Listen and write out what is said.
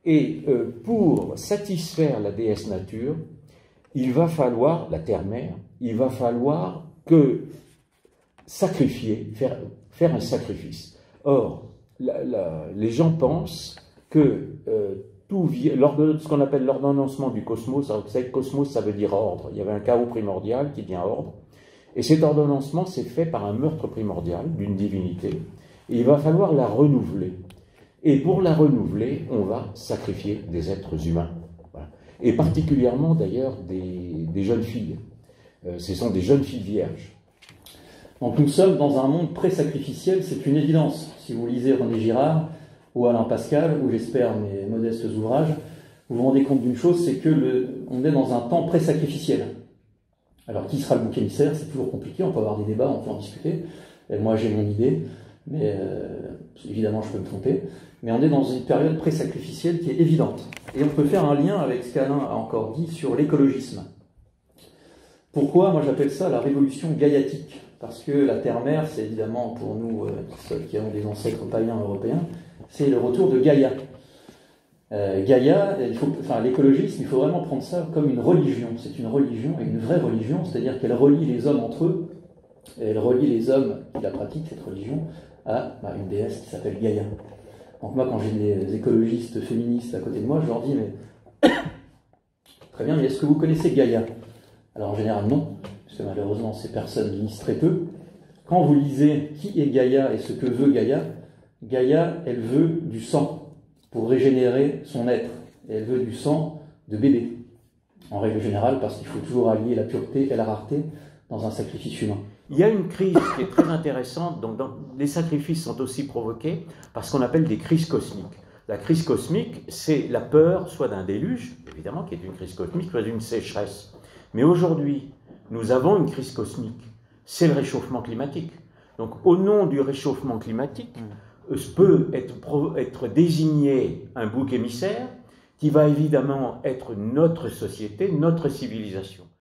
Et pour satisfaire la déesse nature, il va falloir, la terre-mère, il va falloir sacrifier, faire un sacrifice. Or, les gens pensent que ce qu'on appelle l'ordonnancement du cosmos, alors que cosmos ça veut dire ordre, il y avait un chaos primordial qui devient ordre, et cet ordonnancement s'est fait par un meurtre primordial d'une divinité, et il va falloir la renouveler. Et pour la renouveler, on va sacrifier des êtres humains. Voilà. Et particulièrement d'ailleurs des jeunes filles. Ce sont des jeunes filles vierges. Donc nous sommes dans un monde pré-sacrificiel, c'est une évidence. Si vous lisez René Girard ou Alain Pascal, ou j'espère mes modestes ouvrages, vous vous rendez compte d'une chose, c'est que on est dans un temps pré-sacrificiel. Alors qui sera le bouc émissaire? C'est toujours compliqué, on peut avoir des débats, on peut en discuter. Et moi j'ai mon idée, mais évidemment je peux me tromper. Mais on est dans une période pré-sacrificielle qui est évidente. Et on peut faire un lien avec ce qu'Alain a encore dit sur l'écologisme. Pourquoi? Moi j'appelle ça la révolution gaiatique. Parce que la terre-mère, c'est évidemment pour nous, qui avons des ancêtres païens européens, c'est le retour de Gaïa. Gaïa, l'écologisme, il faut vraiment prendre ça comme une religion. C'est une religion, et une vraie religion, c'est-à-dire qu'elle relie les hommes entre eux, et elle relie les hommes qui la pratiquent, cette religion, à une déesse qui s'appelle Gaïa. Donc moi, quand j'ai des écologistes féministes à côté de moi, je leur dis, mais très bien, mais est-ce que vous connaissez Gaïa? Alors en général, non, parce que malheureusement, ces personnes lisent très peu. Quand vous lisez qui est Gaïa et ce que veut Gaïa, Gaïa, elle veut du sang pour régénérer son être. Et elle veut du sang de bébé, en règle générale, parce qu'il faut toujours allier la pureté et la rareté dans un sacrifice humain. Il y a une crise qui est très intéressante, donc les sacrifices sont aussi provoqués par ce qu'on appelle des crises cosmiques. La crise cosmique, c'est la peur soit d'un déluge, évidemment, qui est une crise cosmique, soit d'une sécheresse. Mais aujourd'hui, nous avons une crise cosmique, c'est le réchauffement climatique. Donc au nom du réchauffement climatique, peut être désigné un bouc émissaire qui va évidemment être notre société, notre civilisation.